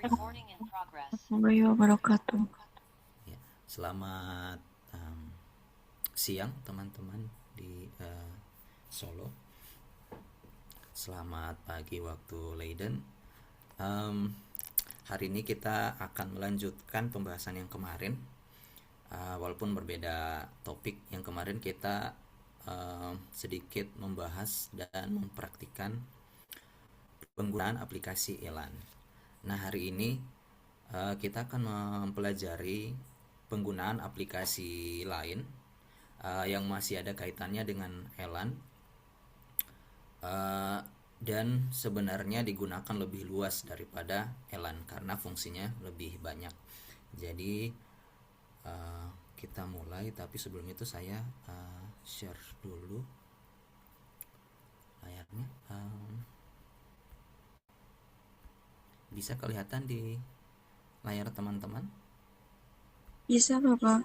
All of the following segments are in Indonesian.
Recording in progress. Warahmatullahi wabarakatuh. Ya, selamat siang teman-teman di Solo. Selamat pagi waktu Leiden. Em, Hari ini kita akan melanjutkan pembahasan yang kemarin. Walaupun berbeda topik, yang kemarin kita sedikit membahas dan mempraktikkan penggunaan aplikasi Elan. Nah, hari ini kita akan mempelajari penggunaan aplikasi lain yang masih ada kaitannya dengan Elan, uh, dan sebenarnya digunakan lebih luas daripada Elan karena fungsinya lebih banyak. Jadi kita mulai, tapi sebelum itu saya share dulu layarnya. Bisa kelihatan di layar teman-teman? Bisa, Bapak?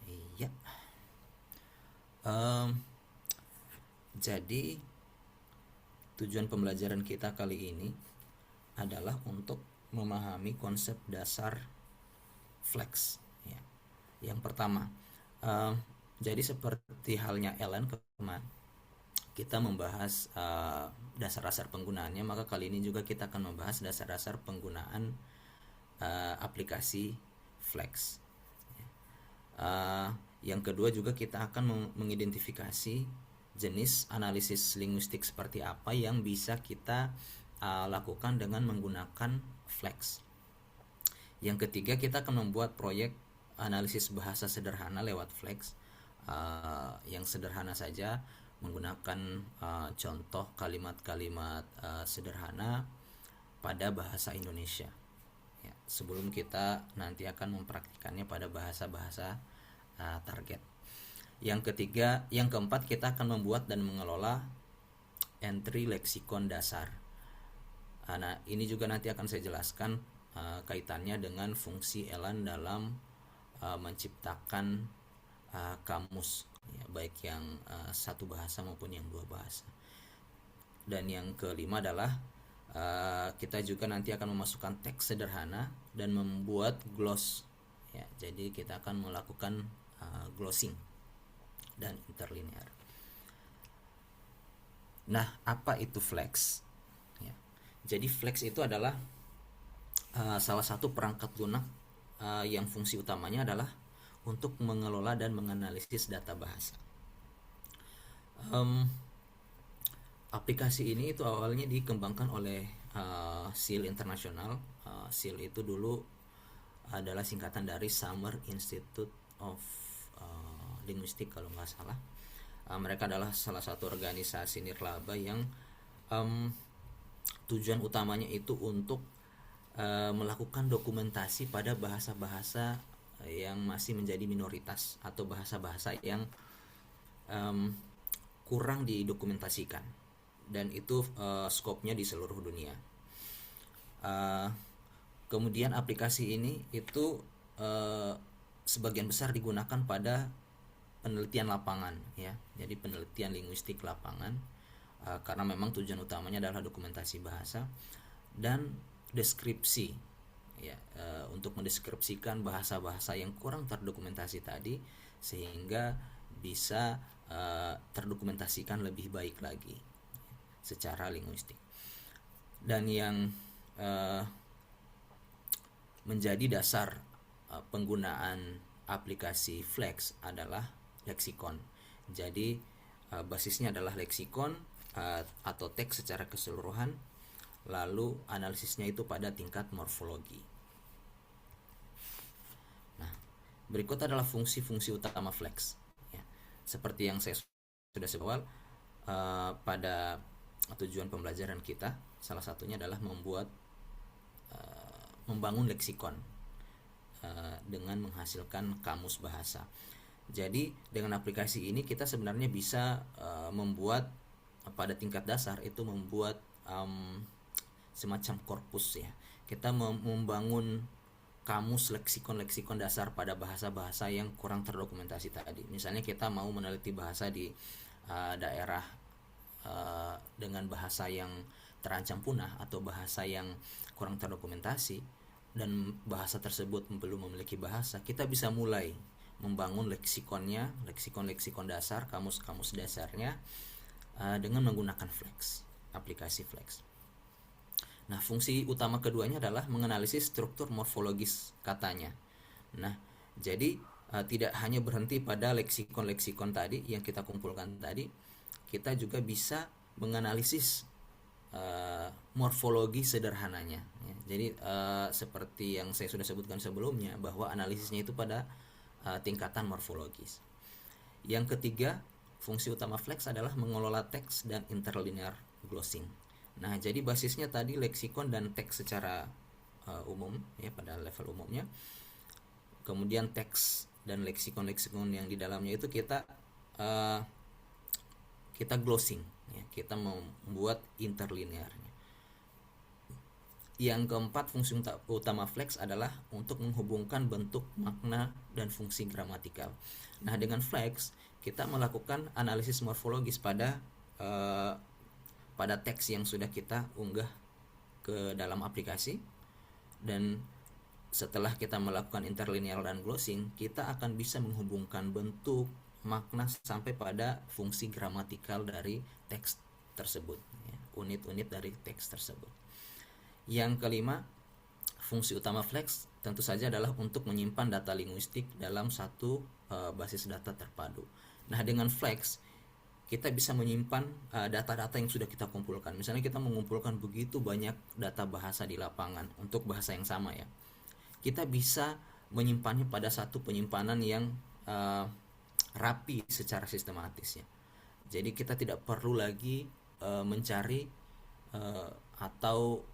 Iya. Um, jadi tujuan pembelajaran kita kali ini adalah untuk memahami konsep dasar flex. Ya. Yang pertama, jadi seperti halnya Ellen kemarin kita membahas dasar-dasar penggunaannya, maka kali ini juga kita akan membahas dasar-dasar penggunaan aplikasi flex. Yang kedua juga kita akan mengidentifikasi jenis analisis linguistik seperti apa yang bisa kita lakukan dengan menggunakan flex. Yang ketiga kita akan membuat proyek analisis bahasa sederhana lewat flex, yang sederhana saja menggunakan contoh kalimat-kalimat sederhana pada bahasa Indonesia. Ya, sebelum kita nanti akan mempraktikannya pada bahasa-bahasa target. Yang ketiga, yang keempat kita akan membuat dan mengelola entry leksikon dasar. Nah, ini juga nanti akan saya jelaskan kaitannya dengan fungsi Elan dalam menciptakan kamus, ya, baik yang satu bahasa maupun yang dua bahasa. Dan yang kelima adalah kita juga nanti akan memasukkan teks sederhana dan membuat gloss. Ya, jadi kita akan melakukan glossing dan interlinear. Nah, apa itu flex? Ya, jadi flex itu adalah salah satu perangkat lunak yang fungsi utamanya adalah untuk mengelola dan menganalisis data bahasa. Aplikasi ini itu awalnya dikembangkan oleh SEAL International. SEAL itu dulu adalah singkatan dari Summer Institute of Linguistic kalau nggak salah. Mereka adalah salah satu organisasi nirlaba yang tujuan utamanya itu untuk melakukan dokumentasi pada bahasa-bahasa yang masih menjadi minoritas atau bahasa-bahasa yang kurang didokumentasikan, dan itu skopnya di seluruh dunia. Kemudian aplikasi ini itu sebagian besar digunakan pada penelitian lapangan, ya, jadi penelitian linguistik lapangan, karena memang tujuan utamanya adalah dokumentasi bahasa dan deskripsi, ya, untuk mendeskripsikan bahasa-bahasa yang kurang terdokumentasi tadi sehingga bisa terdokumentasikan lebih baik lagi secara linguistik. Dan yang menjadi dasar penggunaan aplikasi flex adalah leksikon. Jadi basisnya adalah leksikon atau teks secara keseluruhan, lalu analisisnya itu pada tingkat morfologi. Nah, berikut adalah fungsi-fungsi utama flex. Ya, seperti yang saya sudah sebut pada tujuan pembelajaran kita, salah satunya adalah membangun leksikon dengan menghasilkan kamus bahasa. Jadi dengan aplikasi ini kita sebenarnya bisa membuat pada tingkat dasar itu membuat semacam korpus, ya. Kita membangun kamus leksikon-leksikon dasar pada bahasa-bahasa yang kurang terdokumentasi tadi. Misalnya kita mau meneliti bahasa di daerah dengan bahasa yang terancam punah atau bahasa yang kurang terdokumentasi, dan bahasa tersebut belum memiliki bahasa, kita bisa mulai membangun leksikonnya, leksikon dasar, kamus dasarnya dengan menggunakan Flex, aplikasi Flex. Nah, fungsi utama keduanya adalah menganalisis struktur morfologis katanya. Nah, jadi tidak hanya berhenti pada leksikon tadi yang kita kumpulkan tadi, kita juga bisa menganalisis morfologi sederhananya. Ya, jadi seperti yang saya sudah sebutkan sebelumnya, bahwa analisisnya itu pada tingkatan morfologis. Yang ketiga, fungsi utama Flex adalah mengelola teks dan interlinear glossing. Nah, jadi basisnya tadi leksikon dan teks secara umum ya, pada level umumnya. Kemudian teks dan leksikon yang di dalamnya itu kita glossing ya, kita membuat interlinearnya. Yang keempat, fungsi utama Flex adalah untuk menghubungkan bentuk, makna, dan fungsi gramatikal. Nah, dengan Flex kita melakukan analisis morfologis pada teks yang sudah kita unggah ke dalam aplikasi, dan setelah kita melakukan interlinear dan glossing, kita akan bisa menghubungkan bentuk, makna, sampai pada fungsi gramatikal dari teks tersebut ya, unit-unit dari teks tersebut. Yang kelima, fungsi utama Flex tentu saja adalah untuk menyimpan data linguistik dalam satu basis data terpadu. Nah, dengan Flex kita bisa menyimpan data-data yang sudah kita kumpulkan. Misalnya kita mengumpulkan begitu banyak data bahasa di lapangan untuk bahasa yang sama ya. Kita bisa menyimpannya pada satu penyimpanan yang rapi secara sistematis ya. Jadi kita tidak perlu lagi mencari atau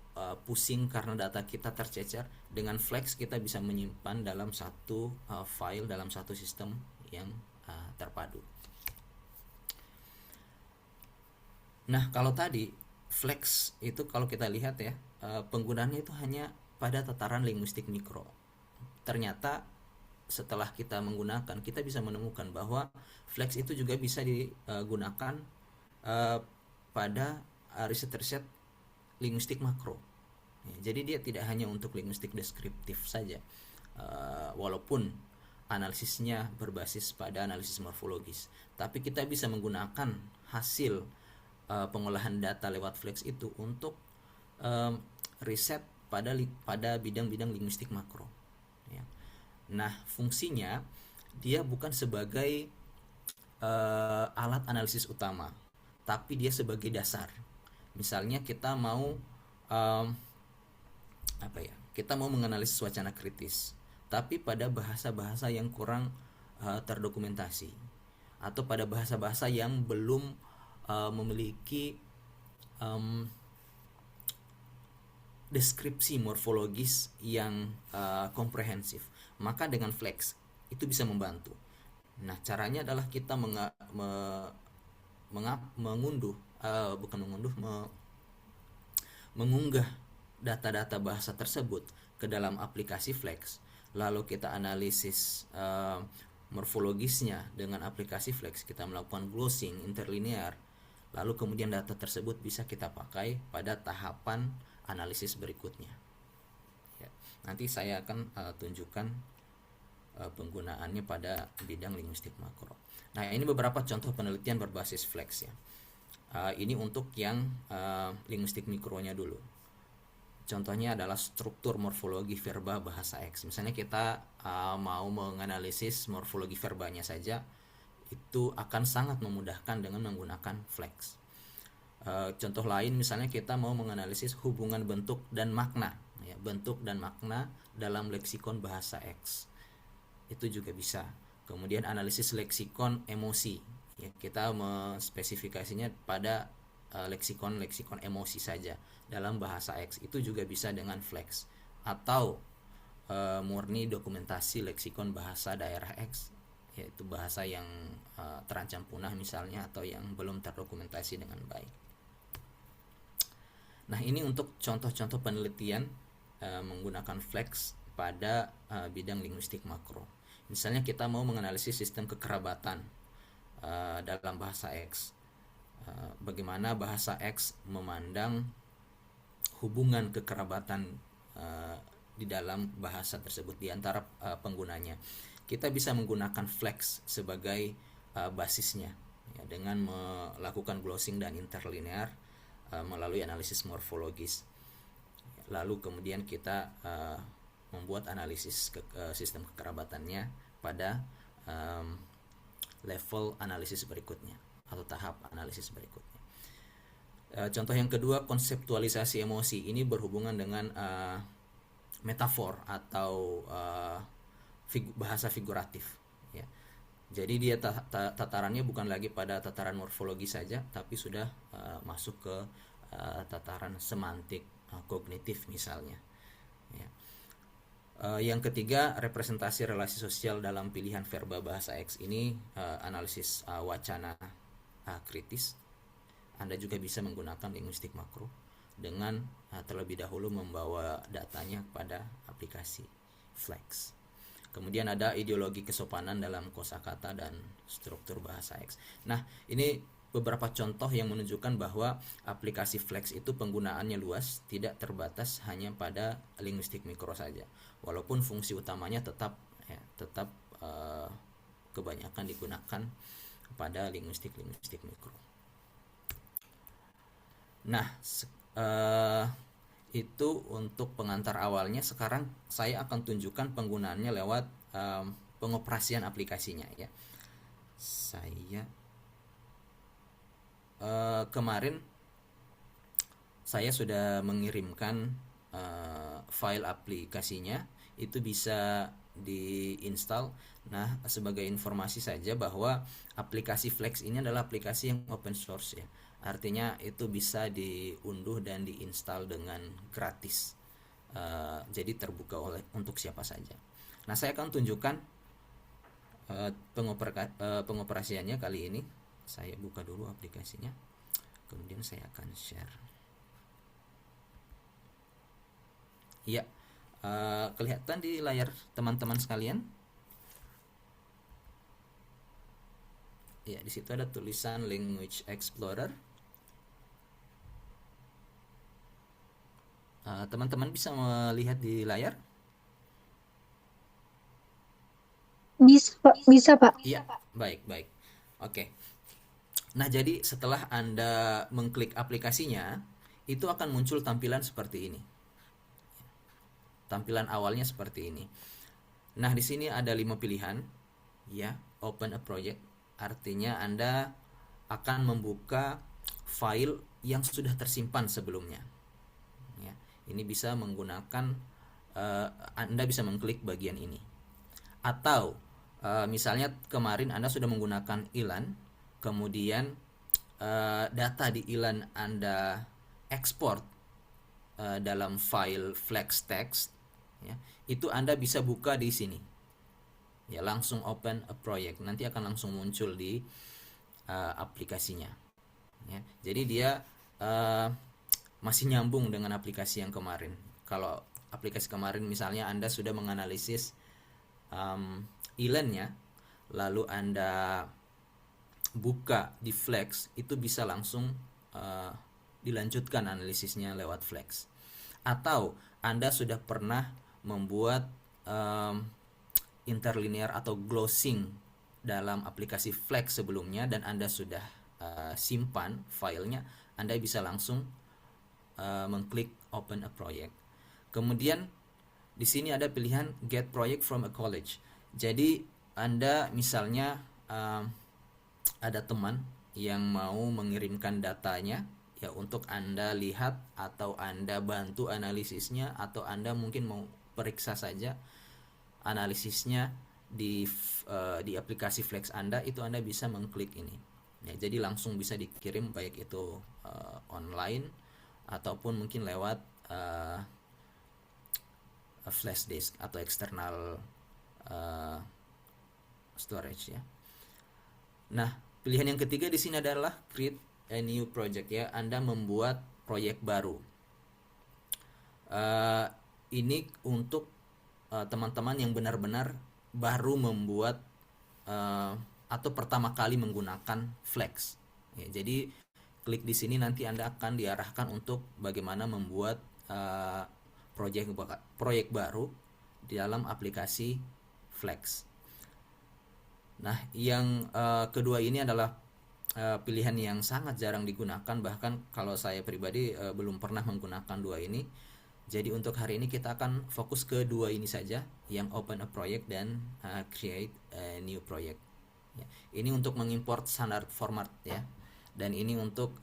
pusing karena data kita tercecer. Dengan Flex kita bisa menyimpan dalam satu file, dalam satu sistem yang terpadu. Nah, kalau tadi Flex itu kalau kita lihat ya, penggunaannya itu hanya pada tataran linguistik mikro. Ternyata setelah kita menggunakan, kita bisa menemukan bahwa Flex itu juga bisa digunakan pada riset-riset linguistik makro ya, jadi dia tidak hanya untuk linguistik deskriptif saja, walaupun analisisnya berbasis pada analisis morfologis, tapi kita bisa menggunakan hasil pengolahan data lewat Flex itu untuk riset pada bidang-bidang linguistik makro ya. Nah, fungsinya dia bukan sebagai alat analisis utama, tapi dia sebagai dasar. Misalnya kita mau kita mau menganalisis wacana kritis, tapi pada bahasa-bahasa yang kurang terdokumentasi, atau pada bahasa-bahasa yang belum memiliki deskripsi morfologis yang komprehensif, maka dengan Flex itu bisa membantu. Nah, caranya adalah kita mengunggah data-data bahasa tersebut ke dalam aplikasi Flex, lalu kita analisis morfologisnya dengan aplikasi Flex, kita melakukan glossing, interlinear, lalu kemudian data tersebut bisa kita pakai pada tahapan analisis berikutnya ya. Nanti saya akan tunjukkan penggunaannya pada bidang linguistik makro. Nah, ini beberapa contoh penelitian berbasis Flex ya. Ini untuk yang linguistik mikronya dulu. Contohnya adalah struktur morfologi verba bahasa X. Misalnya kita mau menganalisis morfologi verbanya saja, itu akan sangat memudahkan dengan menggunakan Flex. Contoh lain, misalnya kita mau menganalisis hubungan bentuk dan makna ya, bentuk dan makna dalam leksikon bahasa X, itu juga bisa. Kemudian analisis leksikon emosi ya, kita menspesifikasinya pada leksikon emosi saja dalam bahasa X, itu juga bisa dengan Flex. Atau murni dokumentasi leksikon bahasa daerah X, yaitu bahasa yang terancam punah misalnya, atau yang belum terdokumentasi dengan baik. Nah, ini untuk contoh-contoh penelitian menggunakan Flex pada bidang linguistik makro. Misalnya kita mau menganalisis sistem kekerabatan dalam bahasa X. bagaimana bahasa X memandang hubungan kekerabatan di dalam bahasa tersebut di antara penggunanya. Kita bisa menggunakan flex sebagai basisnya ya, dengan melakukan glossing dan interlinear melalui analisis morfologis. Lalu kemudian kita membuat analisis sistem kekerabatannya pada level analisis berikutnya atau tahap analisis berikutnya. Contoh yang kedua, konseptualisasi emosi. Ini berhubungan dengan metafor atau bahasa figuratif ya. Jadi dia tatarannya bukan lagi pada tataran morfologi saja, tapi sudah masuk ke tataran semantik, kognitif misalnya ya. Yang ketiga, representasi relasi sosial dalam pilihan verba bahasa X. Ini analisis wacana kritis. Anda juga bisa menggunakan linguistik makro dengan terlebih dahulu membawa datanya pada aplikasi Flex. Kemudian ada ideologi kesopanan dalam kosakata dan struktur bahasa X. Nah, ini beberapa contoh yang menunjukkan bahwa aplikasi Flex itu penggunaannya luas, tidak terbatas hanya pada linguistik mikro saja. Walaupun fungsi utamanya tetap kebanyakan digunakan pada linguistik mikro. Nah, itu untuk pengantar awalnya. Sekarang saya akan tunjukkan penggunaannya lewat pengoperasian aplikasinya ya. Saya kemarin saya sudah mengirimkan file aplikasinya, itu bisa diinstal. Nah, sebagai informasi saja bahwa aplikasi Flex ini adalah aplikasi yang open source ya. Artinya itu bisa diunduh dan diinstal dengan gratis. Jadi terbuka untuk siapa saja. Nah, saya akan tunjukkan pengoperasiannya kali ini. Saya buka dulu aplikasinya, kemudian saya akan share. Ya, kelihatan di layar teman-teman sekalian. Ya, di situ ada tulisan Language Explorer. Teman-teman bisa melihat di layar? Bisa, Pak. Iya, baik. Oke. Nah, jadi setelah Anda mengklik aplikasinya, itu akan muncul tampilan seperti ini. Tampilan awalnya seperti ini. Nah, di sini ada 5 pilihan, ya. Open a project, artinya Anda akan membuka file yang sudah tersimpan sebelumnya. Ya, ini bisa menggunakan, Anda bisa mengklik bagian ini. Atau misalnya kemarin Anda sudah menggunakan ILAN, kemudian data di ILAN Anda ekspor dalam file flex text ya, itu Anda bisa buka di sini ya, langsung open a project, nanti akan langsung muncul di aplikasinya ya. Jadi dia masih nyambung dengan aplikasi yang kemarin. Kalau aplikasi kemarin misalnya Anda sudah menganalisis ILAN-nya, lalu Anda buka di Flex, itu bisa langsung dilanjutkan analisisnya lewat Flex. Atau Anda sudah pernah membuat interlinear atau glossing dalam aplikasi Flex sebelumnya dan Anda sudah simpan filenya, Anda bisa langsung mengklik open a project. Kemudian di sini ada pilihan get project from a college. Jadi Anda misalnya ada teman yang mau mengirimkan datanya ya untuk Anda lihat atau Anda bantu analisisnya, atau Anda mungkin mau periksa saja analisisnya di aplikasi Flex Anda, itu Anda bisa mengklik ini. Ya, jadi langsung bisa dikirim baik itu online ataupun mungkin lewat flash disk atau external storage ya. Nah, pilihan yang ketiga di sini adalah create a new project ya. Anda membuat proyek baru. Ini untuk teman-teman yang benar-benar baru membuat atau pertama kali menggunakan Flex. Ya, jadi klik di sini nanti Anda akan diarahkan untuk bagaimana membuat proyek baru di dalam aplikasi Flex. Nah, yang kedua ini adalah pilihan yang sangat jarang digunakan, bahkan kalau saya pribadi belum pernah menggunakan dua ini. Jadi untuk hari ini kita akan fokus ke dua ini saja, yang open a project dan create a new project. Ya. Ini untuk mengimport standar format ya, dan ini untuk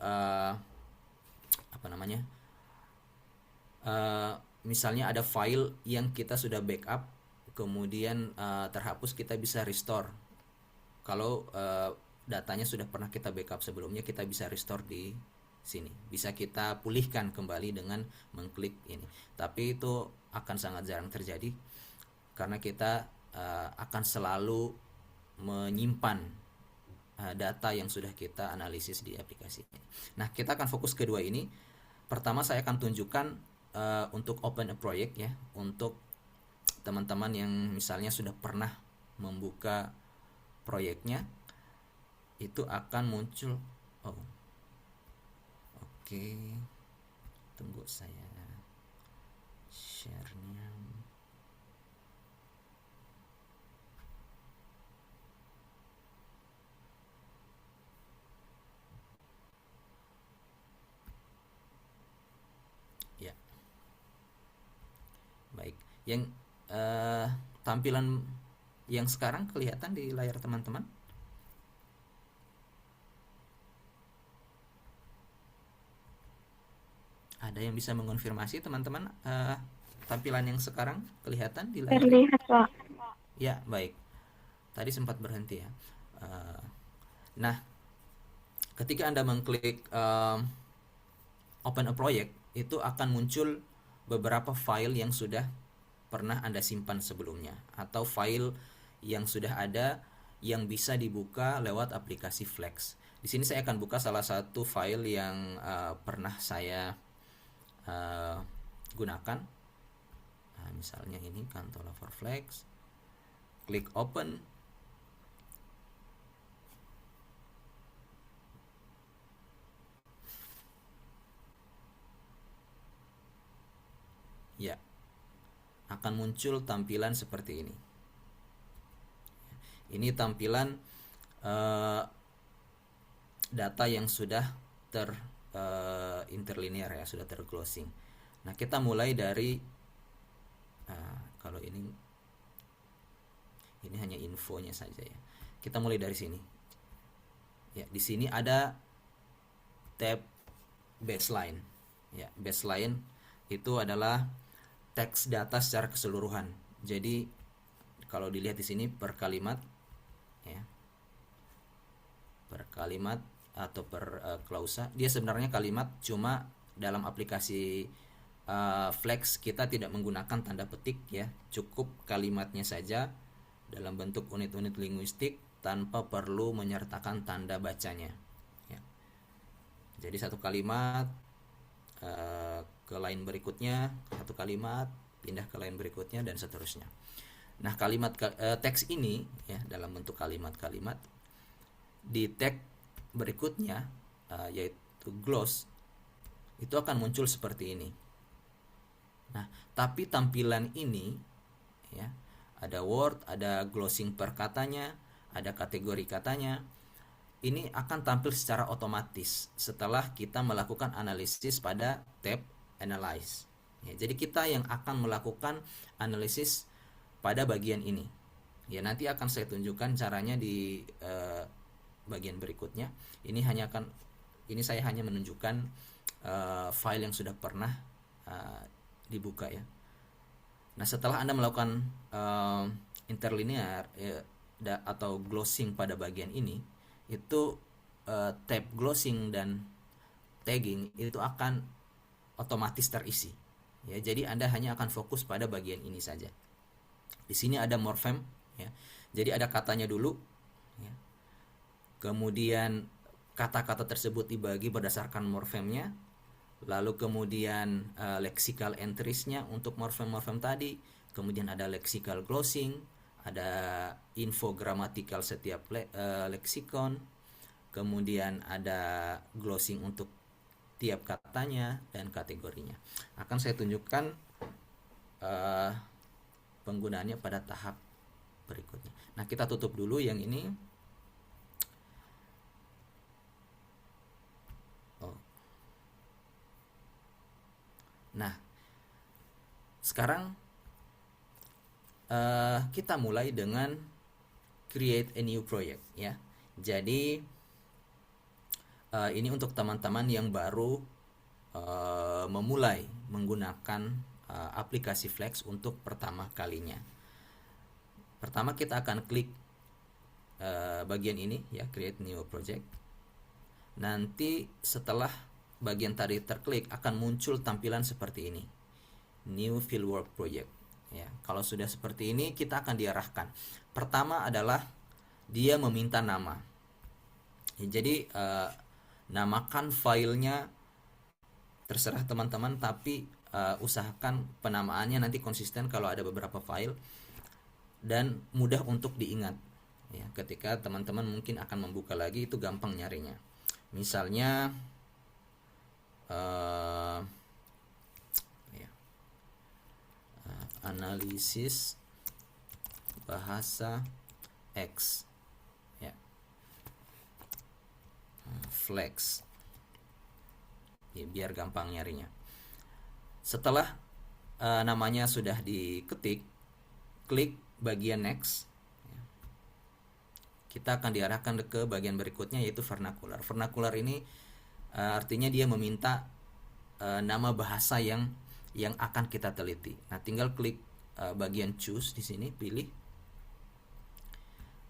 misalnya ada file yang kita sudah backup, kemudian terhapus, kita bisa restore. Kalau datanya sudah pernah kita backup sebelumnya, kita bisa restore di sini, bisa kita pulihkan kembali dengan mengklik ini. Tapi itu akan sangat jarang terjadi karena kita akan selalu menyimpan data yang sudah kita analisis di aplikasi ini. Nah, kita akan fokus kedua ini. Pertama saya akan tunjukkan untuk open a project ya, untuk teman-teman yang misalnya sudah pernah membuka proyeknya, itu akan muncul. Oke, tunggu saya share-nya. Ya, baik. Yang tampilan yang sekarang kelihatan di layar teman-teman? Ada yang bisa mengonfirmasi teman-teman, tampilan yang sekarang kelihatan di layar? Terlihat, Pak. Ya, baik. Tadi sempat berhenti ya. Nah, ketika Anda mengklik open a project, itu akan muncul beberapa file yang sudah pernah Anda simpan sebelumnya, atau file yang sudah ada yang bisa dibuka lewat aplikasi Flex. Di sini saya akan buka salah satu file yang pernah saya gunakan. Nah, misalnya ini Kantola for Flex. Klik open. Ya, akan muncul tampilan seperti ini. Ini tampilan data yang sudah interlinear ya, sudah terglosing. Nah, kita mulai dari kalau ini hanya infonya saja ya. Kita mulai dari sini. Ya, di sini ada tab baseline. Ya, baseline itu adalah teks data secara keseluruhan. Jadi kalau dilihat di sini per kalimat ya. Per kalimat atau per klausa, dia sebenarnya kalimat, cuma dalam aplikasi Flex kita tidak menggunakan tanda petik ya, cukup kalimatnya saja dalam bentuk unit-unit linguistik tanpa perlu menyertakan tanda bacanya ya. Jadi satu kalimat ke line berikutnya, satu kalimat pindah ke line berikutnya, dan seterusnya. Nah, kalimat teks ini ya dalam bentuk kalimat-kalimat, di tag berikutnya yaitu gloss, itu akan muncul seperti ini. Nah, tapi tampilan ini ya, ada word, ada glossing per katanya, ada kategori katanya, ini akan tampil secara otomatis setelah kita melakukan analisis pada tab analyze ya. Jadi kita yang akan melakukan analisis pada bagian ini ya, nanti akan saya tunjukkan caranya di bagian berikutnya. Ini saya hanya menunjukkan file yang sudah pernah dibuka ya. Nah, setelah Anda melakukan interlinear atau glossing pada bagian ini, itu tab glossing dan tagging itu akan otomatis terisi ya. Jadi Anda hanya akan fokus pada bagian ini saja. Di sini ada morfem ya. Jadi ada katanya dulu ya. Kemudian kata-kata tersebut dibagi berdasarkan morfemnya, lalu kemudian lexical entries-nya untuk morfem-morfem tadi, kemudian ada lexical glossing, ada info gramatikal setiap leksikon, kemudian ada glossing untuk tiap katanya dan kategorinya. Akan saya tunjukkan penggunaannya pada tahap berikutnya. Nah, kita tutup dulu yang ini. Nah, sekarang kita mulai dengan create a new project ya. Jadi ini untuk teman-teman yang baru memulai menggunakan aplikasi Flex untuk pertama kalinya. Pertama kita akan klik bagian ini ya, create new project. Nanti setelah bagian tadi terklik akan muncul tampilan seperti ini, new fieldwork project ya. Kalau sudah seperti ini kita akan diarahkan. Pertama adalah dia meminta nama ya, jadi namakan filenya terserah teman-teman, tapi usahakan penamaannya nanti konsisten kalau ada beberapa file dan mudah untuk diingat ya. Ketika teman-teman mungkin akan membuka lagi itu gampang nyarinya. Misalnya analisis bahasa X ya, Flex ya, biar gampang nyarinya. Setelah namanya sudah diketik, klik bagian next. Kita akan diarahkan ke bagian berikutnya yaitu vernacular. Vernacular ini artinya dia meminta nama bahasa yang akan kita teliti. Nah, tinggal klik bagian choose di sini, pilih.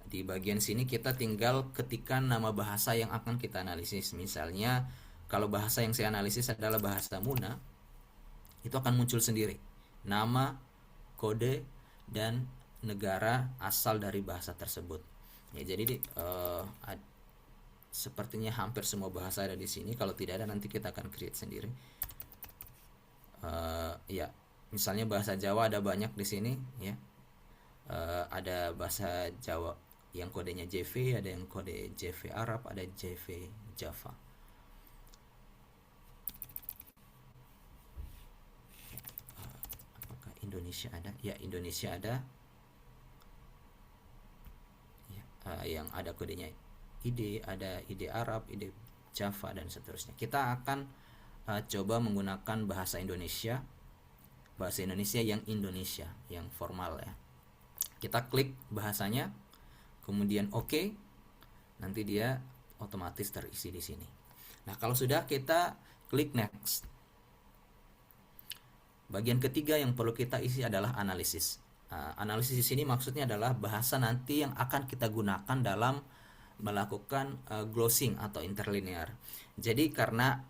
Di bagian sini kita tinggal ketikkan nama bahasa yang akan kita analisis. Misalnya kalau bahasa yang saya analisis adalah bahasa Muna, itu akan muncul sendiri nama, kode, dan negara asal dari bahasa tersebut. Ya, jadi sepertinya hampir semua bahasa ada di sini. Kalau tidak ada nanti kita akan create sendiri. Ya, misalnya bahasa Jawa ada banyak di sini ya. Ada bahasa Jawa yang kodenya JV, ada yang kode JV Arab, ada JV Java. Apakah Indonesia ada? Ya, Indonesia ada. Yang ada kodenya ID, ada ID Arab, ID Java, dan seterusnya. Kita akan coba menggunakan bahasa Indonesia yang Indonesia, yang formal ya. Kita klik bahasanya, kemudian OK, nanti dia otomatis terisi di sini. Nah, kalau sudah kita klik next. Bagian ketiga yang perlu kita isi adalah analisis. Analisis di sini maksudnya adalah bahasa nanti yang akan kita gunakan dalam melakukan glossing atau interlinear. Jadi karena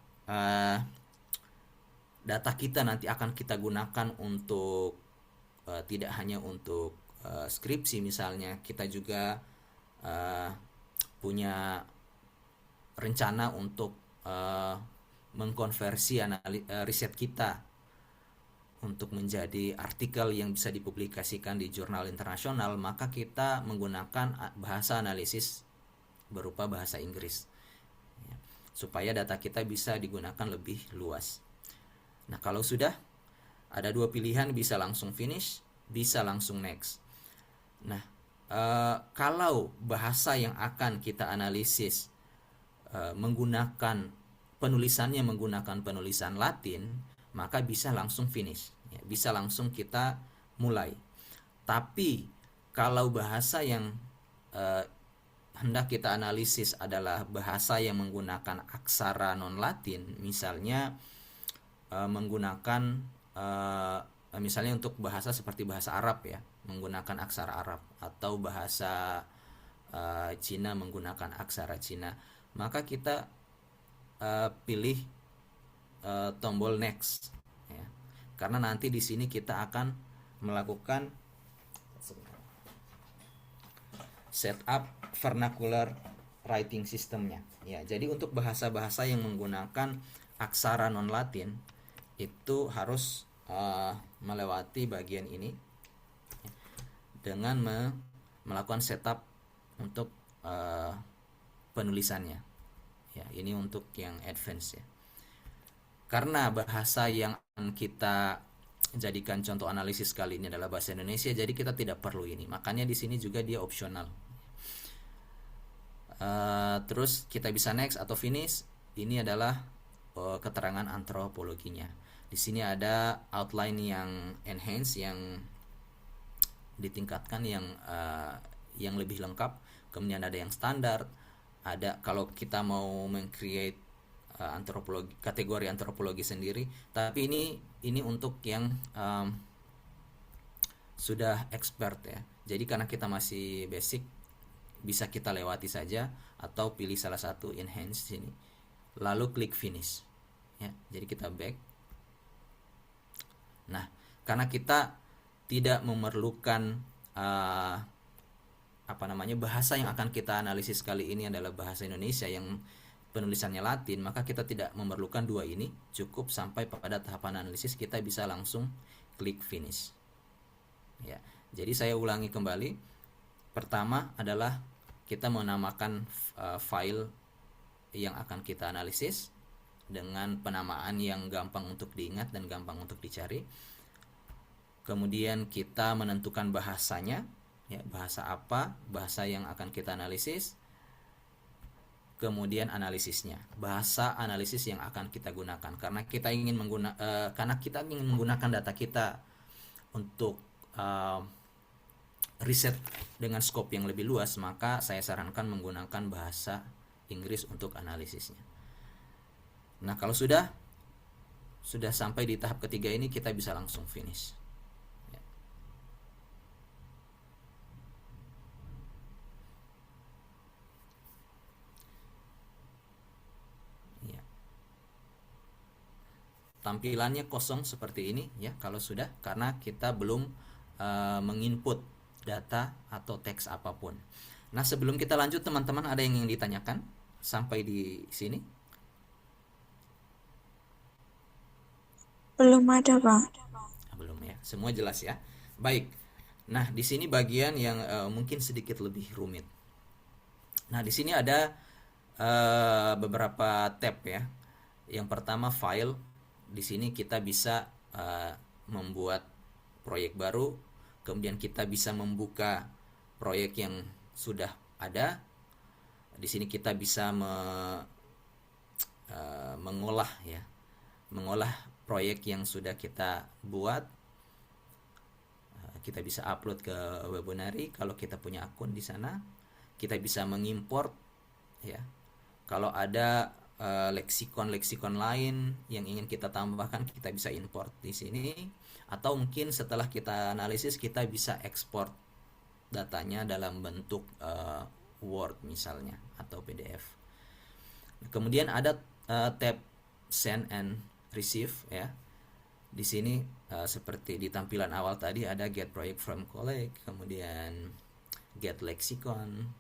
data kita nanti akan kita gunakan untuk tidak hanya untuk skripsi misalnya, kita juga punya rencana untuk mengkonversi riset kita untuk menjadi artikel yang bisa dipublikasikan di jurnal internasional, maka kita menggunakan bahasa analisis berupa bahasa Inggris ya, supaya data kita bisa digunakan lebih luas. Nah, kalau sudah ada dua pilihan, bisa langsung finish, bisa langsung next. Nah, kalau bahasa yang akan kita analisis menggunakan penulisan Latin, maka bisa langsung finish ya, bisa langsung kita mulai. Tapi kalau bahasa yang hendak kita analisis adalah bahasa yang menggunakan aksara non Latin, misalnya menggunakan misalnya untuk bahasa seperti bahasa Arab ya, menggunakan aksara Arab, atau bahasa Cina menggunakan aksara Cina, maka kita pilih tombol next ya. Karena nanti di sini kita akan melakukan setup vernacular writing systemnya ya. Jadi untuk bahasa-bahasa yang menggunakan aksara non Latin itu harus melewati bagian ini dengan melakukan setup untuk penulisannya. Ya, ini untuk yang advance ya. Karena bahasa yang kita jadikan contoh analisis kali ini adalah bahasa Indonesia, jadi kita tidak perlu ini. Makanya di sini juga dia opsional. Terus kita bisa next atau finish. Ini adalah keterangan antropologinya. Di sini ada outline yang enhance, yang ditingkatkan, yang lebih lengkap. Kemudian ada yang standar. Ada kalau kita mau meng-create antropologi, kategori antropologi sendiri. Tapi ini untuk yang sudah expert ya. Jadi karena kita masih basic, bisa kita lewati saja atau pilih salah satu enhance sini. Lalu klik finish. Ya, jadi kita back. Nah, karena kita tidak memerlukan bahasa yang akan kita analisis kali ini adalah bahasa Indonesia yang penulisannya Latin, maka kita tidak memerlukan dua ini. Cukup sampai pada tahapan analisis kita bisa langsung klik finish. Ya, jadi saya ulangi kembali. Pertama adalah kita menamakan file yang akan kita analisis dengan penamaan yang gampang untuk diingat dan gampang untuk dicari. Kemudian kita menentukan bahasanya, ya, bahasa apa, bahasa yang akan kita analisis. Kemudian analisisnya, bahasa analisis yang akan kita gunakan, karena kita ingin menggunakan data kita untuk riset dengan skop yang lebih luas, maka saya sarankan menggunakan bahasa Inggris untuk analisisnya. Nah, kalau sudah sampai di tahap ketiga ini, kita bisa langsung finish. Ya. Tampilannya kosong seperti ini ya kalau sudah, karena kita belum menginput data atau teks apapun. Nah, sebelum kita lanjut teman-teman, ada yang ingin ditanyakan sampai di sini? Belum ada, Bang. Belum ya, semua jelas ya. Baik. Nah, di sini bagian yang mungkin sedikit lebih rumit. Nah, di sini ada beberapa tab ya. Yang pertama file. Di sini kita bisa membuat proyek baru. Kemudian kita bisa membuka proyek yang sudah ada. Di sini kita bisa mengolah proyek yang sudah kita buat. Kita bisa upload ke Webonary kalau kita punya akun di sana. Kita bisa mengimport ya. Kalau ada leksikon lain yang ingin kita tambahkan, kita bisa import di sini. Atau mungkin setelah kita analisis, kita bisa ekspor datanya dalam bentuk Word misalnya atau PDF. Kemudian ada tab Send and Receive ya. Di sini seperti di tampilan awal tadi ada Get Project from Colleague, kemudian Get Lexicon,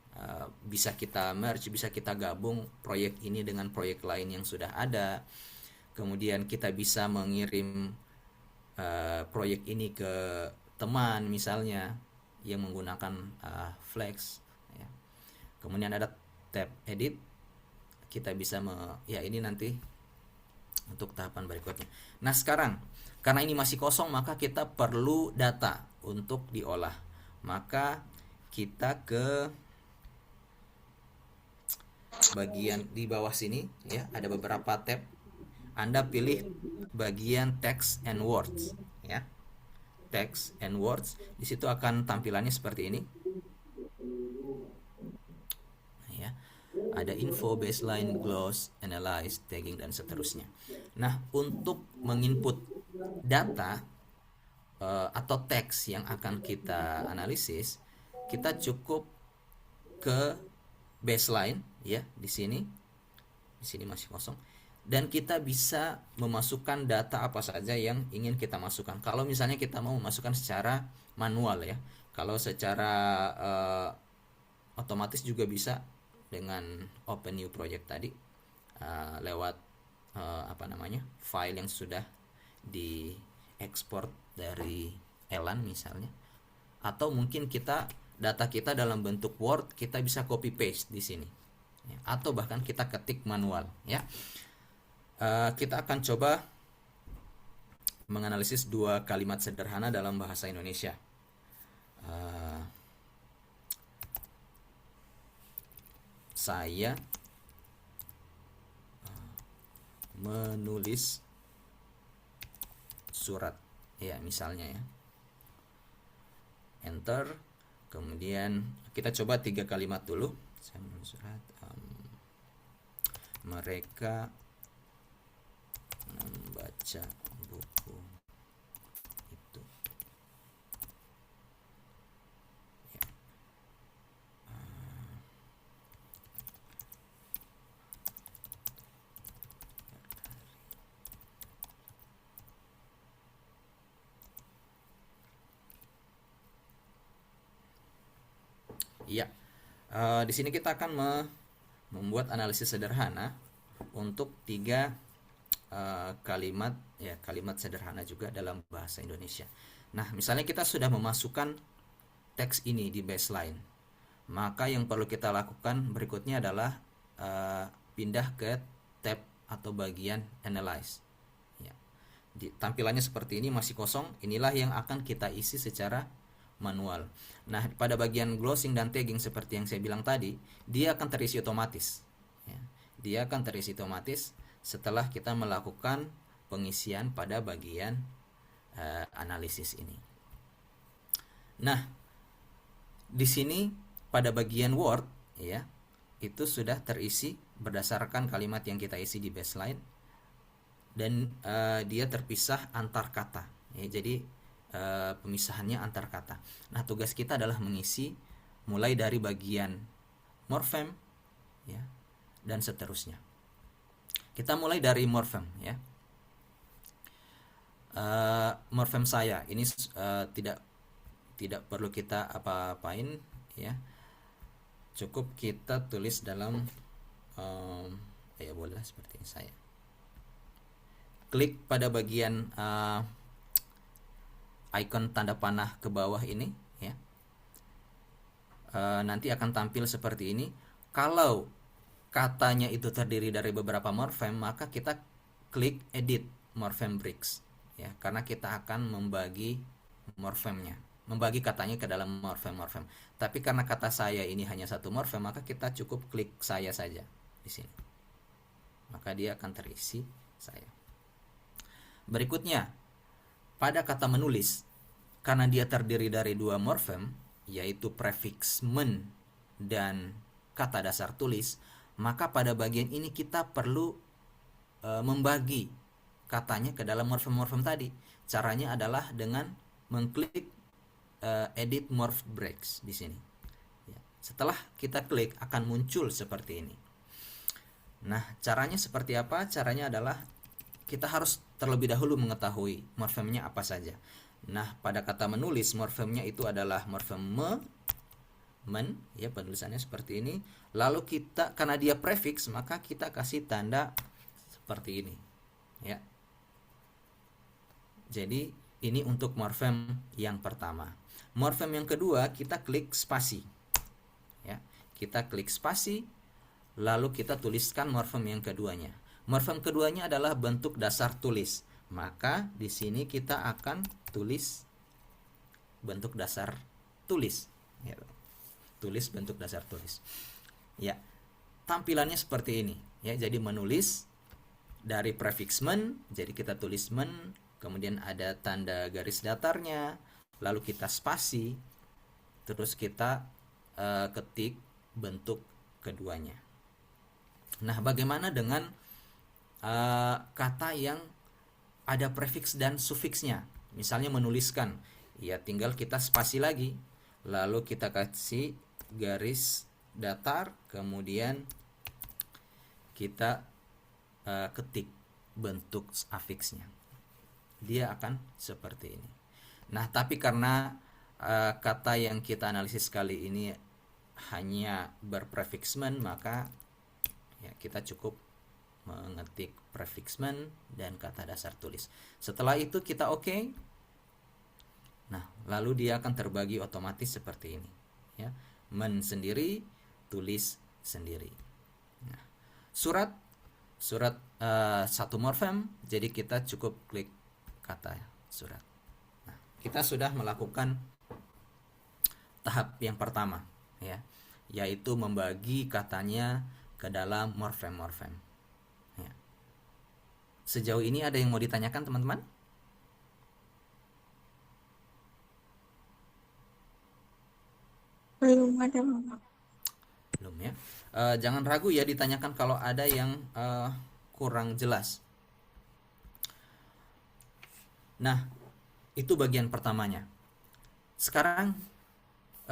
bisa kita merge, bisa kita gabung proyek ini dengan proyek lain yang sudah ada. Kemudian kita bisa mengirim proyek ini ke teman misalnya yang menggunakan Flex ya. Kemudian ada tab Edit, kita bisa ini nanti untuk tahapan berikutnya. Nah, sekarang karena ini masih kosong, maka kita perlu data untuk diolah. Maka kita ke bagian di bawah sini ya, ada beberapa tab. Anda pilih bagian text and words ya. Text and words. Di situ akan tampilannya seperti ini. Ya. Ada info, baseline, gloss, analyze, tagging dan seterusnya. Nah, untuk menginput data atau teks yang akan kita analisis, kita cukup ke baseline ya, di sini. Di sini masih kosong. Dan kita bisa memasukkan data apa saja yang ingin kita masukkan. Kalau misalnya kita mau memasukkan secara manual ya. Kalau secara otomatis juga bisa dengan open new project tadi lewat file yang sudah diekspor dari Elan misalnya. Atau mungkin data kita dalam bentuk Word, kita bisa copy paste di sini. ya, atau bahkan kita ketik manual ya. Kita akan coba menganalisis dua kalimat sederhana dalam bahasa Indonesia. Saya menulis surat, ya misalnya ya. Enter. Kemudian kita coba 3 kalimat dulu. Saya menulis surat. Mereka membaca buku itu. Ya. Iya. Di sini kita akan membuat analisis sederhana untuk 3 kalimat, ya kalimat sederhana juga dalam bahasa Indonesia. Nah, misalnya kita sudah memasukkan teks ini di baseline, maka yang perlu kita lakukan berikutnya adalah pindah ke tab atau bagian analyze. Ya. Tampilannya seperti ini, masih kosong. Inilah yang akan kita isi secara manual. Nah, pada bagian glossing dan tagging seperti yang saya bilang tadi, dia akan terisi otomatis. Ya. Dia akan terisi otomatis setelah kita melakukan pengisian pada bagian analisis ini. Nah, di sini pada bagian Word ya, itu sudah terisi berdasarkan kalimat yang kita isi di baseline, dan dia terpisah antar kata. Ya, jadi pemisahannya antar kata. Nah, tugas kita adalah mengisi mulai dari bagian morfem ya, dan seterusnya. Kita mulai dari morfem ya. Morfem saya ini tidak perlu kita apa-apain ya. Cukup kita tulis dalam ya boleh seperti ini saya. Klik pada bagian icon tanda panah ke bawah ini ya. Nanti akan tampil seperti ini. Kalau katanya itu terdiri dari beberapa morfem, maka kita klik edit morfem breaks ya, karena kita akan membagi morfemnya, membagi katanya ke dalam morfem-morfem. Tapi karena kata saya ini hanya satu morfem, maka kita cukup klik saya saja di sini, maka dia akan terisi saya. Berikutnya, pada kata menulis, karena dia terdiri dari 2 morfem, yaitu prefix men dan kata dasar tulis, maka pada bagian ini kita perlu membagi katanya ke dalam morfem-morfem tadi. Caranya adalah dengan mengklik edit morph breaks di sini. Ya. Setelah kita klik akan muncul seperti ini. Nah, caranya seperti apa? Caranya adalah kita harus terlebih dahulu mengetahui morfemnya apa saja. Nah, pada kata menulis, morfemnya itu adalah morfem men ya, penulisannya seperti ini. Lalu kita, karena dia prefix, maka kita kasih tanda seperti ini ya. Jadi ini untuk morfem yang pertama. Morfem yang kedua, kita klik spasi ya. Kita klik spasi, lalu kita tuliskan morfem yang keduanya. Morfem keduanya adalah bentuk dasar tulis, maka di sini kita akan tulis bentuk dasar tulis ya. Tulis bentuk dasar tulis ya. Tampilannya seperti ini ya. Jadi menulis dari prefix men, jadi kita tulis men, kemudian ada tanda garis datarnya, lalu kita spasi, terus kita ketik bentuk keduanya. Nah, bagaimana dengan kata yang ada prefix dan sufiksnya? Misalnya menuliskan, ya tinggal kita spasi lagi, lalu kita kasih garis datar, kemudian kita ketik bentuk afiksnya. Dia akan seperti ini. Nah, tapi karena kata yang kita analisis kali ini hanya berprefix men, maka ya kita cukup mengetik prefix men dan kata dasar tulis. Setelah itu kita oke. Nah, lalu dia akan terbagi otomatis seperti ini ya. Men sendiri, tulis sendiri. surat, satu morfem, jadi kita cukup klik kata surat. Nah, kita sudah melakukan tahap yang pertama, ya, yaitu membagi katanya ke dalam morfem-morfem. Ya. Sejauh ini ada yang mau ditanyakan teman-teman? Belum ada, Bapak. Belum ya. Jangan ragu ya ditanyakan kalau ada yang kurang jelas. Nah, itu bagian pertamanya. Sekarang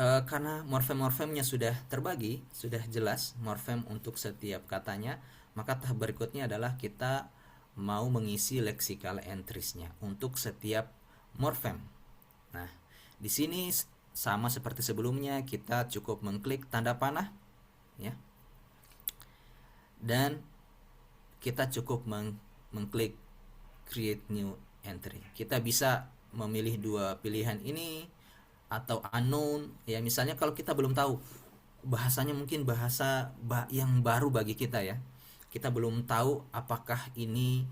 karena morfem-morfemnya sudah terbagi, sudah jelas morfem untuk setiap katanya, maka tahap berikutnya adalah kita mau mengisi lexical entries-nya untuk setiap morfem. Nah, di sini sama seperti sebelumnya, kita cukup mengklik tanda panah, ya, dan kita cukup mengklik create new entry. Kita bisa memilih dua pilihan ini atau unknown, ya, misalnya kalau kita belum tahu bahasanya, mungkin bahasa yang baru bagi kita, ya, kita belum tahu apakah ini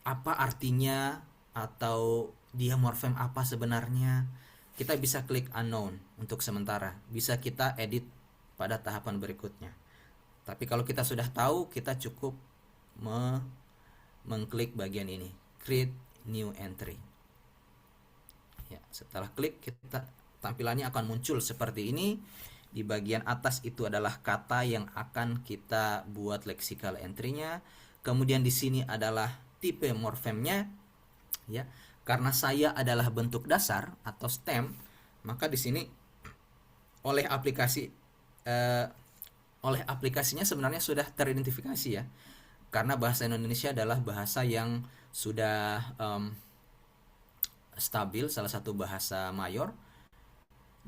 apa artinya atau dia morfem apa sebenarnya, kita bisa klik unknown untuk sementara, bisa kita edit pada tahapan berikutnya. Tapi kalau kita sudah tahu, kita cukup mengklik bagian ini, create new entry. Ya, setelah klik, kita tampilannya akan muncul seperti ini. Di bagian atas itu adalah kata yang akan kita buat lexical entry-nya. Kemudian di sini adalah tipe morfemnya, ya. Karena saya adalah bentuk dasar atau stem, maka di sini oleh aplikasinya sebenarnya sudah teridentifikasi, ya. Karena bahasa Indonesia adalah bahasa yang sudah stabil, salah satu bahasa mayor.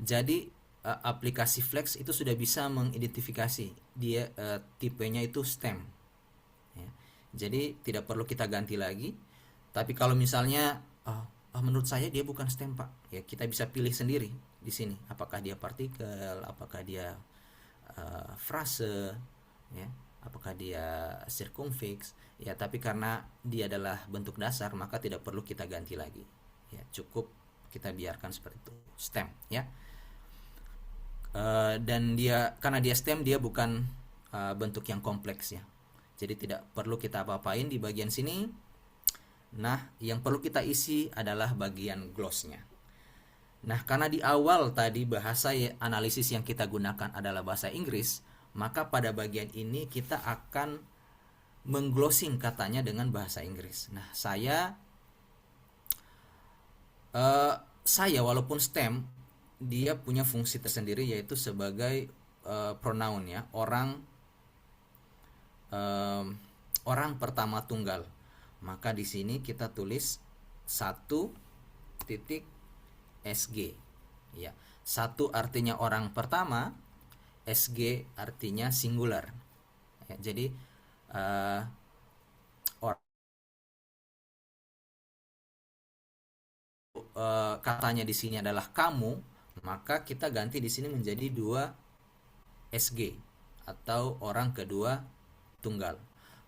Jadi aplikasi Flex itu sudah bisa mengidentifikasi dia tipenya itu stem, ya. Jadi tidak perlu kita ganti lagi. Tapi kalau misalnya menurut saya dia bukan stem, Pak, ya, kita bisa pilih sendiri di sini apakah dia partikel, apakah dia frase, ya, apakah dia circumfix, ya. Tapi karena dia adalah bentuk dasar, maka tidak perlu kita ganti lagi, ya, cukup kita biarkan seperti itu, stem, ya. Dan dia, karena dia stem, dia bukan bentuk yang kompleks, ya, jadi tidak perlu kita apa-apain di bagian sini. Nah, yang perlu kita isi adalah bagian glossnya. Nah, karena di awal tadi bahasa analisis yang kita gunakan adalah bahasa Inggris, maka pada bagian ini kita akan mengglossing katanya dengan bahasa Inggris. Nah, saya walaupun stem, dia punya fungsi tersendiri, yaitu sebagai pronoun, ya, orang pertama tunggal. Maka di sini kita tulis 1.SG, ya. 1 artinya orang pertama, SG artinya singular, ya. Jadi katanya di sini adalah kamu, maka kita ganti di sini menjadi 2SG atau orang kedua tunggal.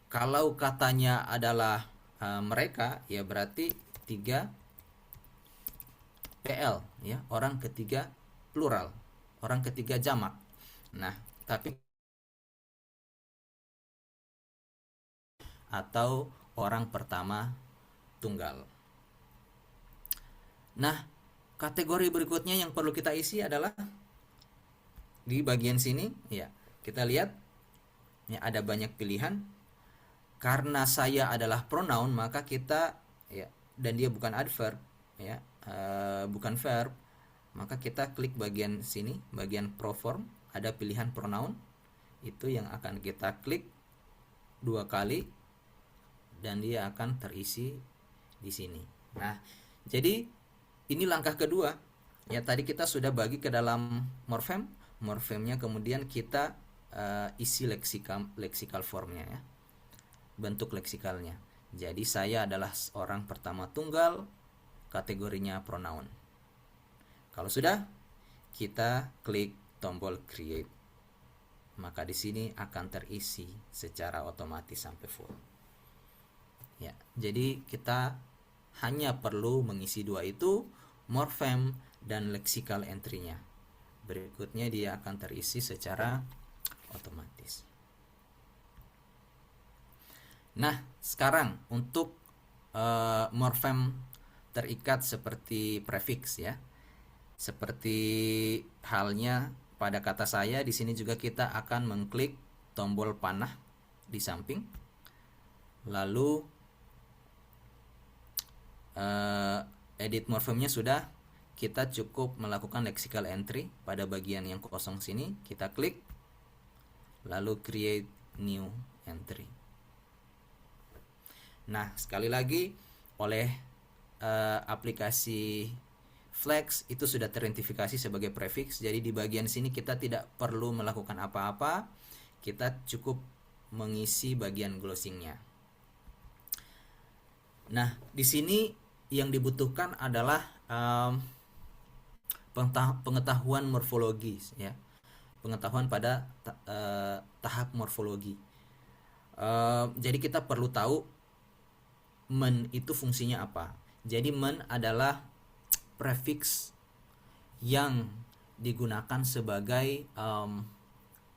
Kalau katanya adalah mereka, ya, berarti 3PL, ya, orang ketiga plural, orang ketiga jamak. Nah, tapi atau orang pertama tunggal. Nah, kategori berikutnya yang perlu kita isi adalah di bagian sini, ya. Kita lihat, ya, ada banyak pilihan. Karena saya adalah pronoun, maka kita, ya, dan dia bukan adverb, ya, bukan verb, maka kita klik bagian sini, bagian proform, ada pilihan pronoun, itu yang akan kita klik 2 kali dan dia akan terisi di sini. Nah, jadi ini langkah kedua, ya. Tadi kita sudah bagi ke dalam morfemnya, kemudian kita isi lexical formnya, ya, bentuk leksikalnya. Jadi saya adalah orang pertama tunggal, kategorinya pronoun. Kalau sudah, kita klik tombol create. maka di sini akan terisi secara otomatis sampai full. Ya, jadi kita hanya perlu mengisi dua itu, morfem dan lexical entry-nya. Berikutnya dia akan terisi secara otomatis. Nah, sekarang untuk morfem terikat seperti prefix ya. Seperti halnya pada kata saya, di sini juga kita akan mengklik tombol panah di samping. Lalu edit morfemnya sudah, kita cukup melakukan lexical entry pada bagian yang kosong sini, kita klik lalu create new entry. Nah, sekali lagi oleh aplikasi Flex itu sudah teridentifikasi sebagai prefix. Jadi di bagian sini kita tidak perlu melakukan apa-apa, kita cukup mengisi bagian glossingnya. Nah, di sini yang dibutuhkan adalah pengetahuan morfologis ya, pengetahuan pada tahap morfologi. Jadi kita perlu tahu men itu fungsinya apa. Jadi men adalah prefix yang digunakan sebagai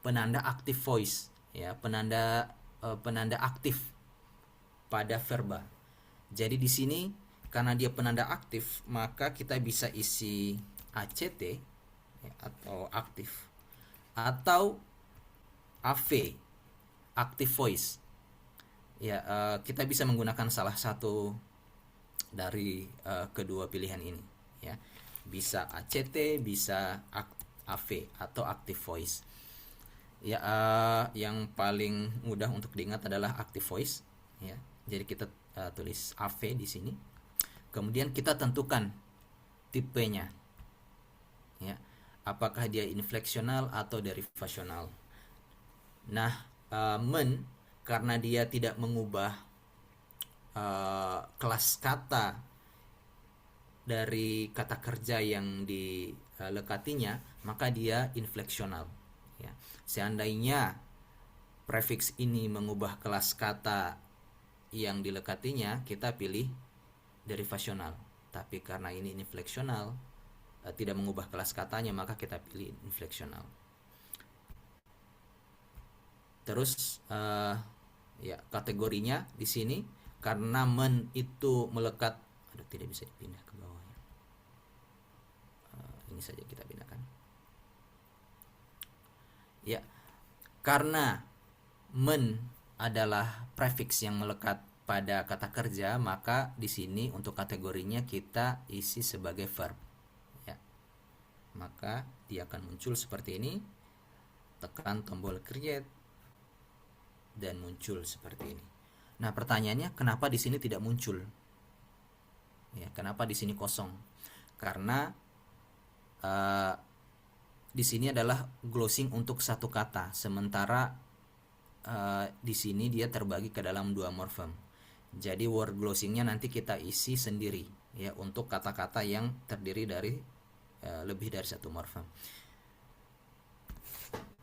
penanda active voice ya, penanda aktif pada verba. Jadi di sini karena dia penanda aktif, maka kita bisa isi ACT ya, atau aktif, atau AV active voice ya. Kita bisa menggunakan salah satu dari kedua pilihan ini ya, bisa ACT, bisa AV atau active voice ya. Yang paling mudah untuk diingat adalah active voice ya. Jadi kita tulis AV di sini, kemudian kita tentukan tipenya ya, apakah dia infleksional atau derivasional. Nah, men karena dia tidak mengubah kelas kata dari kata kerja yang dilekatinya, maka dia infleksional ya. Seandainya prefix ini mengubah kelas kata yang dilekatinya, kita pilih derivasional. Tapi karena ini infleksional, tidak mengubah kelas katanya, maka kita pilih infleksional. Terus ya, kategorinya di sini karena men itu melekat, tidak bisa dipindah ke bawah ya. Ini saja kita pindahkan ya. Karena men adalah prefix yang melekat pada kata kerja, maka di sini untuk kategorinya kita isi sebagai verb ya. Maka dia akan muncul seperti ini, tekan tombol create dan muncul seperti ini. Nah, pertanyaannya kenapa di sini tidak muncul? Ya, kenapa di sini kosong? Karena di sini adalah glossing untuk satu kata, sementara di sini dia terbagi ke dalam dua morfem. Jadi word glossingnya nanti kita isi sendiri ya, untuk kata-kata yang terdiri dari lebih dari satu morfem.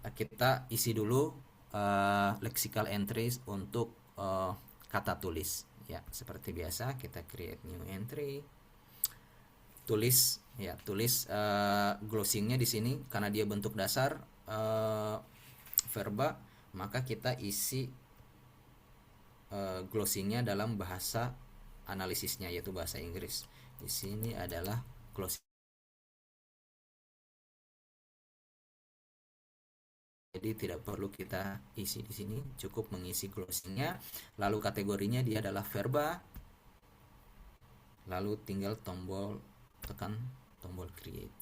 Kita isi dulu lexical entries untuk kata tulis ya. Seperti biasa kita create new entry, tulis ya, tulis glossingnya di sini karena dia bentuk dasar verba, maka kita isi glossingnya dalam bahasa analisisnya, yaitu bahasa Inggris. Di sini adalah glossing. Jadi tidak perlu kita isi di sini, cukup mengisi glossingnya. Lalu kategorinya dia adalah verba. Lalu tinggal tekan tombol create.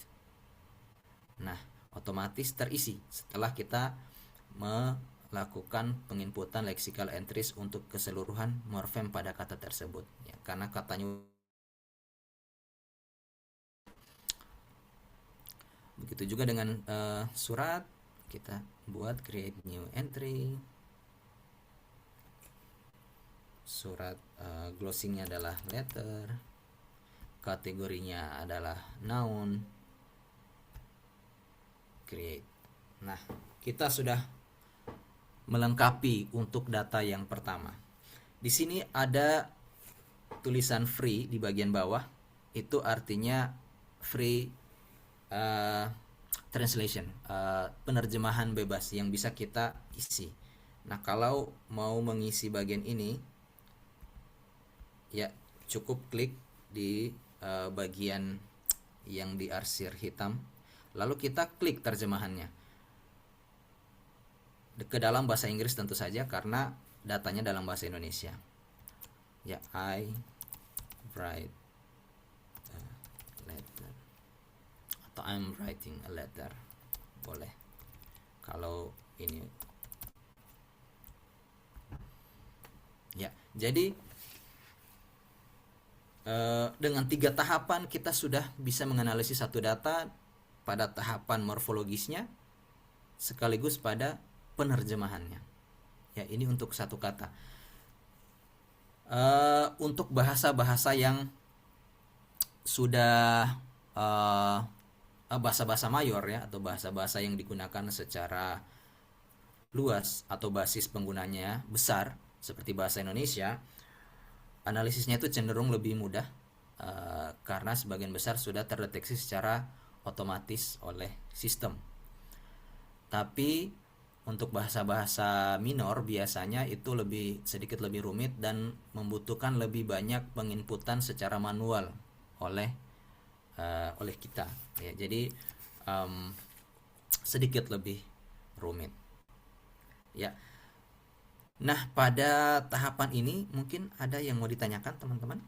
Nah, otomatis terisi setelah kita melakukan penginputan lexical entries untuk keseluruhan morfem pada kata tersebut ya, karena katanya. Begitu juga dengan surat, kita buat create new entry. Surat glossingnya adalah letter, kategorinya adalah noun, create. Nah, kita sudah melengkapi untuk data yang pertama. Di sini ada tulisan free di bagian bawah, itu artinya free translation, penerjemahan bebas yang bisa kita isi. Nah, kalau mau mengisi bagian ini, ya cukup klik di bagian yang diarsir hitam, lalu kita klik terjemahannya ke dalam bahasa Inggris tentu saja karena datanya dalam bahasa Indonesia. Ya, I write a letter atau I'm writing a letter, boleh. Kalau ini, ya, jadi dengan 3 tahapan kita sudah bisa menganalisis satu data pada tahapan morfologisnya sekaligus pada penerjemahannya. Ya, ini untuk satu kata. Untuk bahasa-bahasa yang sudah bahasa-bahasa mayor ya, atau bahasa-bahasa yang digunakan secara luas atau basis penggunanya besar seperti bahasa Indonesia, analisisnya itu cenderung lebih mudah karena sebagian besar sudah terdeteksi secara otomatis oleh sistem. Tapi untuk bahasa-bahasa minor biasanya itu sedikit lebih rumit dan membutuhkan lebih banyak penginputan secara manual oleh kita. Ya, jadi sedikit lebih rumit. Ya. Nah, pada tahapan ini mungkin ada yang mau ditanyakan teman-teman?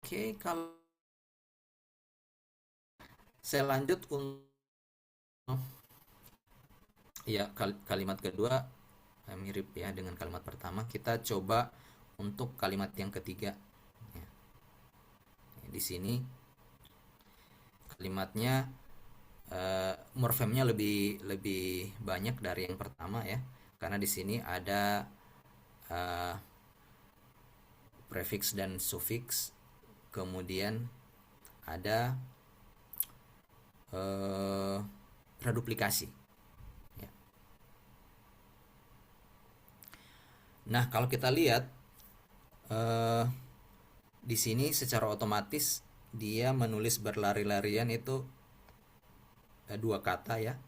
Oke, kalau saya lanjut untuk ya kalimat kedua mirip ya dengan kalimat pertama. Kita coba untuk kalimat yang ketiga. Ya. Di sini kalimatnya morfemnya lebih banyak dari yang pertama ya, karena di sini ada prefix dan sufiks, kemudian ada reduplikasi. Ya. Nah, kalau kita lihat di sini secara otomatis dia menulis berlari-larian itu 2 kata ya,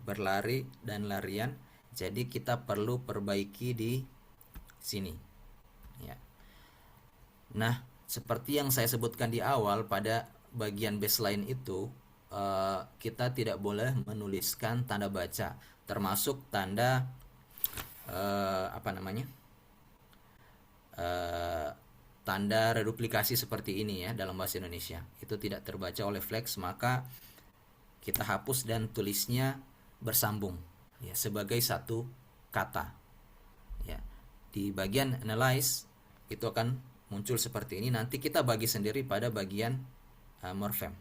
berlari dan larian. Jadi kita perlu perbaiki di sini. Ya. Nah, seperti yang saya sebutkan di awal pada bagian baseline itu, kita tidak boleh menuliskan tanda baca, termasuk tanda tanda reduplikasi seperti ini ya dalam bahasa Indonesia. Itu tidak terbaca oleh Flex, maka kita hapus dan tulisnya bersambung ya sebagai satu kata. Ya. Di bagian analyze itu akan muncul seperti ini. Nanti kita bagi sendiri pada bagian morfem.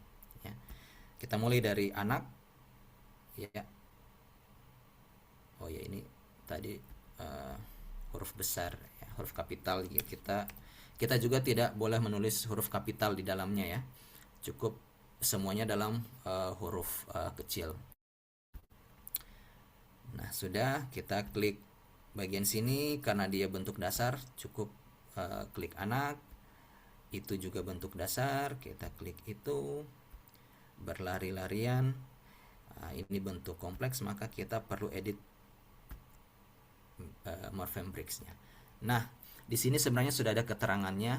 Ya. Kita mulai dari anak. Ya. Oh ya, ini tadi huruf besar, ya, huruf kapital. Ya, kita juga tidak boleh menulis huruf kapital di dalamnya ya. Cukup semuanya dalam huruf kecil. Nah, sudah, kita klik bagian sini karena dia bentuk dasar, cukup klik anak. Itu juga bentuk dasar, kita klik itu. Berlari-larian, ini bentuk kompleks, maka kita perlu edit morpheme breaks-nya. Nah, di sini sebenarnya sudah ada keterangannya.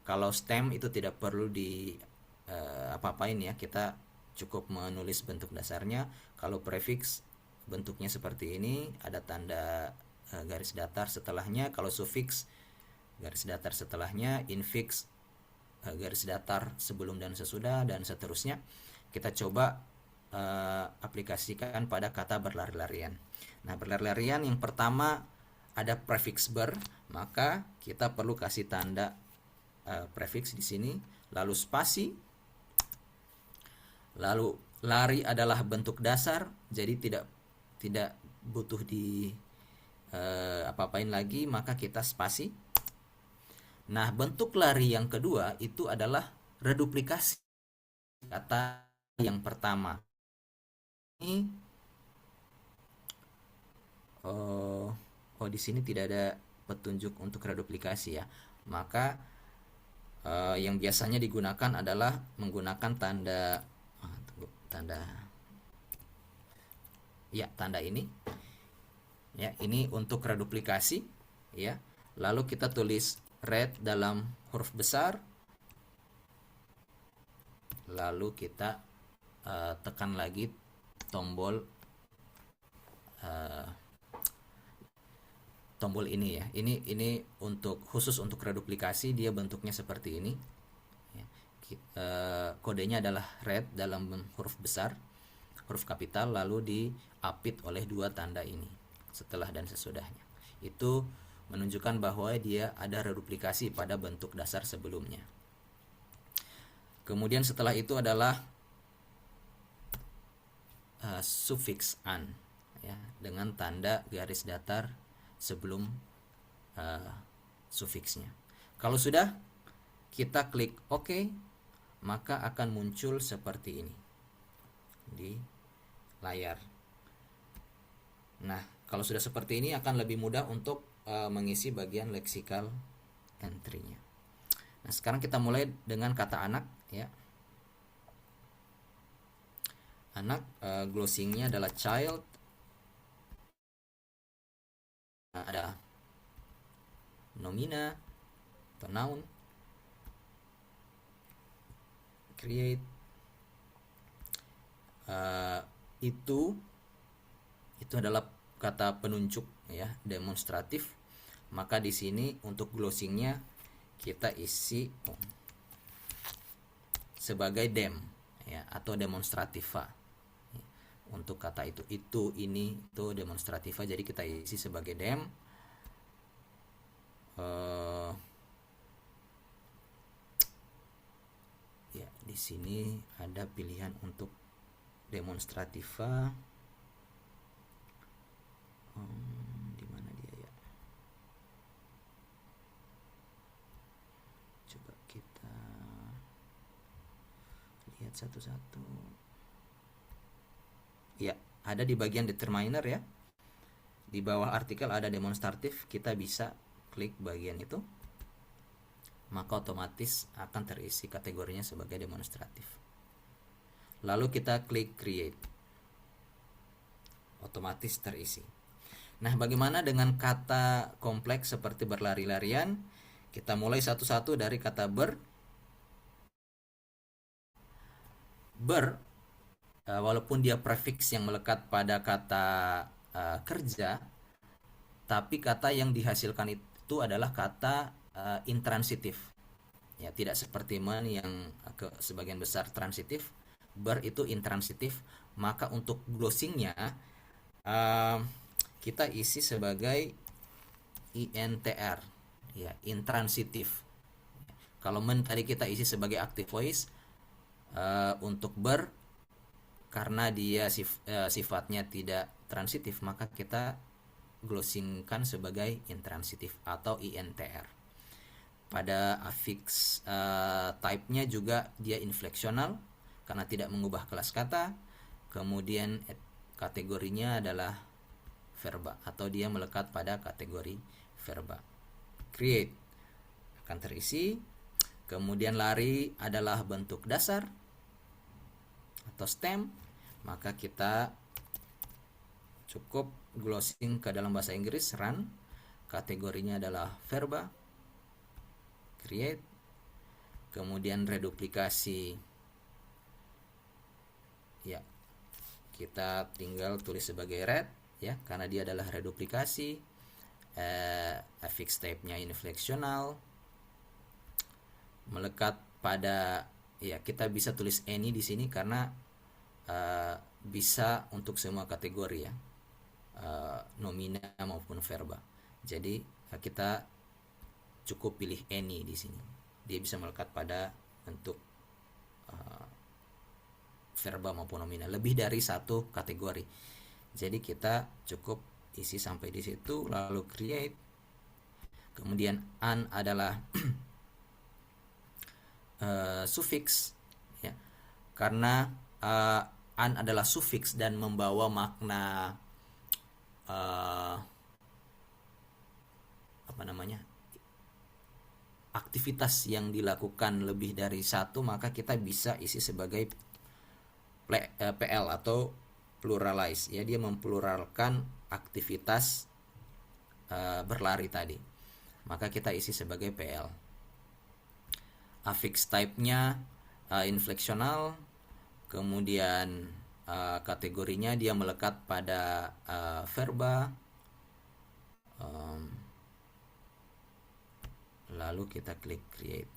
Kalau stem itu tidak perlu di apa-apain ya, kita cukup menulis bentuk dasarnya. Kalau prefix bentuknya seperti ini, ada tanda garis datar setelahnya. Kalau sufiks garis datar setelahnya, infix garis datar sebelum dan sesudah, dan seterusnya. Kita coba aplikasikan pada kata berlari-larian. Nah, berlari-larian yang pertama ada prefix ber, maka kita perlu kasih tanda prefix di sini, lalu spasi, lalu lari adalah bentuk dasar, jadi tidak butuh di apa-apain lagi, maka kita spasi. Nah, bentuk lari yang kedua itu adalah reduplikasi kata yang pertama. Ini di sini tidak ada petunjuk untuk reduplikasi ya. Maka yang biasanya digunakan adalah menggunakan tanda tanda ini. Ya, ini untuk reduplikasi ya. Lalu kita tulis read dalam huruf besar. Lalu kita tekan lagi tombol ini ya. Ini khusus untuk reduplikasi, dia bentuknya seperti ini. Ya. Kodenya adalah read dalam huruf besar, huruf kapital, lalu diapit oleh dua tanda ini setelah dan sesudahnya. Itu menunjukkan bahwa dia ada reduplikasi pada bentuk dasar sebelumnya. Kemudian setelah itu adalah sufiks an ya, dengan tanda garis datar sebelum sufiksnya. Kalau sudah, kita klik OK, maka akan muncul seperti ini di layar. Nah, kalau sudah seperti ini akan lebih mudah untuk mengisi bagian leksikal entry-nya. Nah, sekarang kita mulai dengan kata anak ya. Anak, glossing-nya adalah child. Ada nomina atau noun, create, itu adalah kata penunjuk ya, demonstratif. Maka di sini untuk glossing-nya kita isi sebagai dem ya, atau demonstrativa. Untuk kata itu ini itu demonstrativa, jadi kita isi sebagai dem. Ya, di sini ada pilihan untuk demonstrativa. Di mana dia ya? Coba kita lihat satu-satu. Ya, ada di bagian determiner ya. Di bawah artikel ada demonstratif, kita bisa klik bagian itu. Maka otomatis akan terisi kategorinya sebagai demonstratif. Lalu kita klik create. Otomatis terisi. Nah, bagaimana dengan kata kompleks seperti berlari-larian? Kita mulai satu-satu dari kata ber. Walaupun dia prefix yang melekat pada kata kerja, tapi kata yang dihasilkan itu adalah kata intransitif. Ya, tidak seperti men yang sebagian besar transitif. Ber itu intransitif. Maka untuk glossingnya kita isi sebagai intr ya, intransitif. Kalau men tadi kita isi sebagai active voice. Untuk ber, karena dia sifatnya tidak transitif, maka kita glossingkan sebagai intransitif atau intr. Pada affix type-nya juga dia infleksional karena tidak mengubah kelas kata. Kemudian kategorinya adalah verba atau dia melekat pada kategori verba. Create akan terisi. Kemudian lari adalah bentuk dasar atau stem, maka kita cukup glossing ke dalam bahasa Inggris run. Kategorinya adalah verba. Create. Kemudian reduplikasi ya, kita tinggal tulis sebagai read ya, karena dia adalah reduplikasi. Affix type-nya infleksional, melekat pada ya, kita bisa tulis any di sini karena bisa untuk semua kategori ya, nomina maupun verba. Jadi kita cukup pilih any di sini, dia bisa melekat pada bentuk verba maupun nomina, lebih dari satu kategori. Jadi kita cukup isi sampai di situ lalu create. Kemudian an adalah sufiks ya. Karena an adalah sufiks dan membawa makna aktivitas yang dilakukan lebih dari satu, maka kita bisa isi sebagai PL atau pluralize ya, dia mempluralkan aktivitas berlari tadi, maka kita isi sebagai PL. Affix type-nya infleksional, kemudian kategorinya dia melekat pada verba, lalu kita klik create.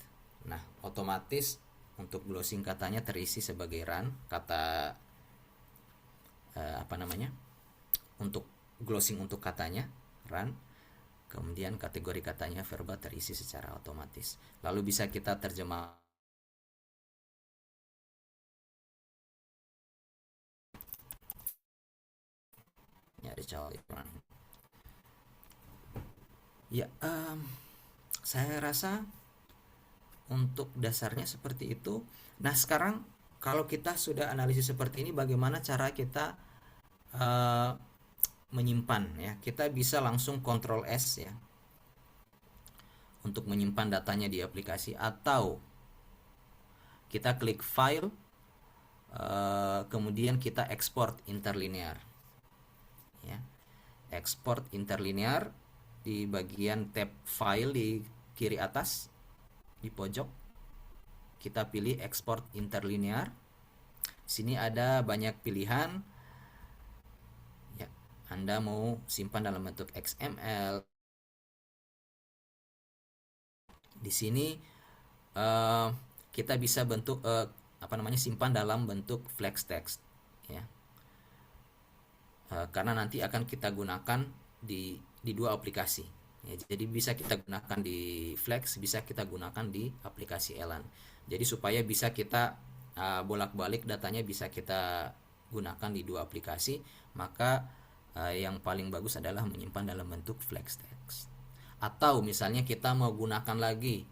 Nah, otomatis untuk glossing katanya terisi sebagai run, kata untuk glossing untuk katanya run, kemudian kategori katanya verba terisi secara otomatis. Lalu bisa kita terjemah ya, ya. Saya rasa untuk dasarnya seperti itu. Nah, sekarang kalau kita sudah analisis seperti ini, bagaimana cara kita menyimpan ya? Kita bisa langsung Ctrl S ya untuk menyimpan datanya di aplikasi, atau kita klik file, kemudian kita export interlinear ya. Export interlinear di bagian tab file di kiri atas di pojok, kita pilih export interlinear. Sini ada banyak pilihan ya, Anda mau simpan dalam bentuk XML. Di sini kita bisa bentuk simpan dalam bentuk flex text ya, karena nanti akan kita gunakan di dua aplikasi ya. Jadi bisa kita gunakan di Flex, bisa kita gunakan di aplikasi Elan. Jadi supaya bisa kita bolak-balik datanya, bisa kita gunakan di dua aplikasi, maka yang paling bagus adalah menyimpan dalam bentuk Flex text. Atau misalnya kita mau gunakan lagi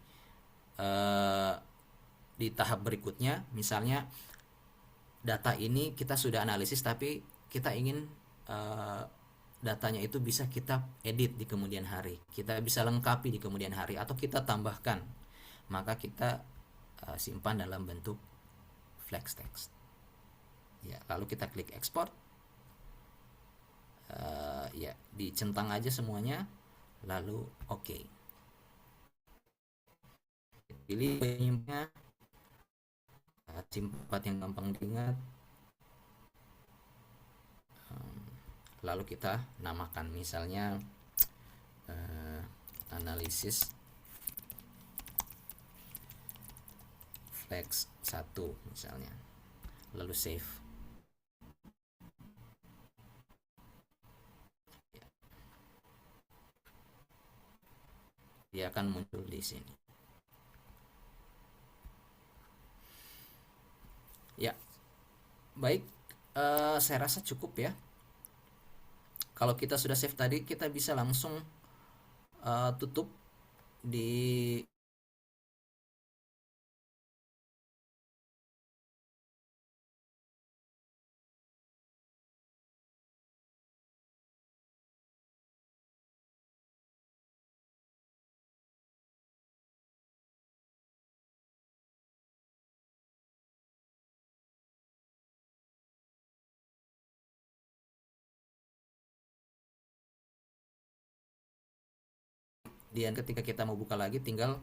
di tahap berikutnya, misalnya data ini kita sudah analisis tapi kita ingin datanya itu bisa kita edit di kemudian hari, kita bisa lengkapi di kemudian hari, atau kita tambahkan, maka kita simpan dalam bentuk flex text ya. Lalu kita klik export ya, dicentang aja semuanya, lalu oke. Pilih penyimpannya, tempat yang gampang diingat, lalu kita namakan, misalnya analisis flex 1 misalnya, lalu save. Dia akan muncul di sini ya. Baik, saya rasa cukup ya. Kalau kita sudah save tadi, kita bisa langsung tutup di ketika kita mau buka lagi, tinggal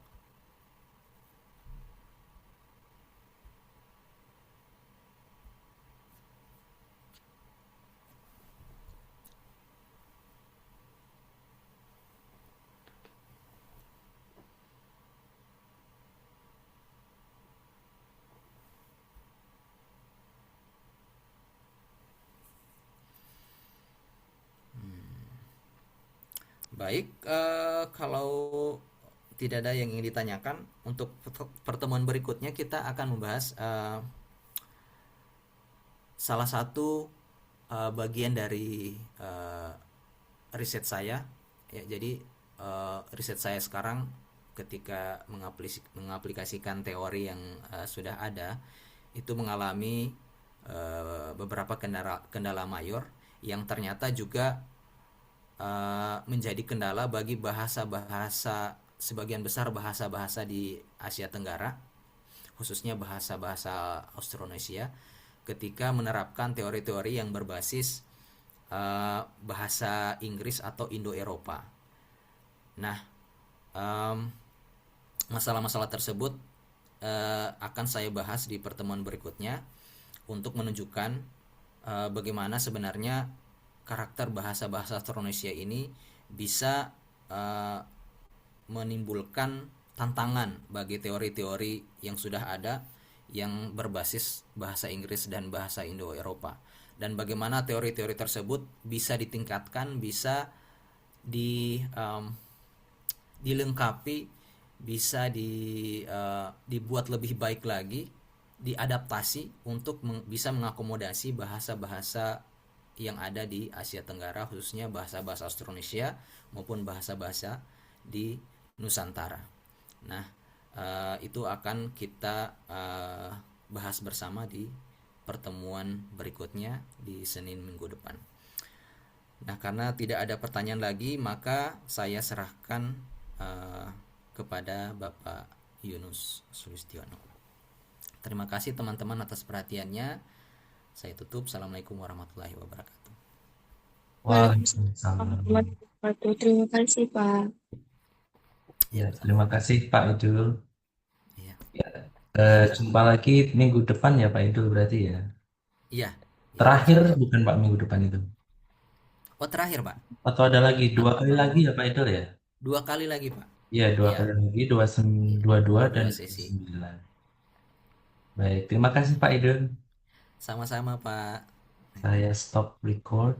baik. Kalau tidak ada yang ingin ditanyakan, untuk pertemuan berikutnya kita akan membahas salah satu bagian dari riset saya ya. Jadi riset saya sekarang ketika mengaplikasikan teori yang sudah ada itu mengalami beberapa kendala kendala mayor yang ternyata juga menjadi kendala bagi bahasa-bahasa, sebagian besar bahasa-bahasa di Asia Tenggara, khususnya bahasa-bahasa Austronesia, ketika menerapkan teori-teori yang berbasis bahasa Inggris atau Indo-Eropa. Nah, masalah-masalah tersebut akan saya bahas di pertemuan berikutnya untuk menunjukkan bagaimana sebenarnya karakter bahasa-bahasa Austronesia ini bisa menimbulkan tantangan bagi teori-teori yang sudah ada yang berbasis bahasa Inggris dan bahasa Indo-Eropa, dan bagaimana teori-teori tersebut bisa ditingkatkan, bisa di dilengkapi, bisa dibuat lebih baik lagi, diadaptasi untuk bisa mengakomodasi bahasa-bahasa yang ada di Asia Tenggara, khususnya bahasa-bahasa Austronesia maupun bahasa-bahasa di Nusantara. Nah, itu akan kita bahas bersama di pertemuan berikutnya di Senin minggu depan. Nah, karena tidak ada pertanyaan lagi, maka saya serahkan kepada Bapak Yunus Sulistiono. Terima kasih teman-teman atas perhatiannya. Saya tutup. Assalamualaikum warahmatullahi wabarakatuh. Waalaikumsalam Waalaikumsalam. warahmatullahi wabarakatuh. Terima kasih, Pak. Ya, Ya, terima kasih Pak Idul. iya, Ya, iya, jumpa lagi minggu depan ya Pak Idul berarti ya. iya, iya, Terakhir insya Allah. bukan Pak minggu depan itu. Oh, terakhir Pak. Atau ada lagi dua kali lagi Oh, ya Pak Idul ya? 2 kali lagi Pak. Iya, dua Iya, kali lagi, iya, 22 dan dua sesi. 29. Baik, terima kasih Pak Idul. Sama-sama Pak. Saya stop record.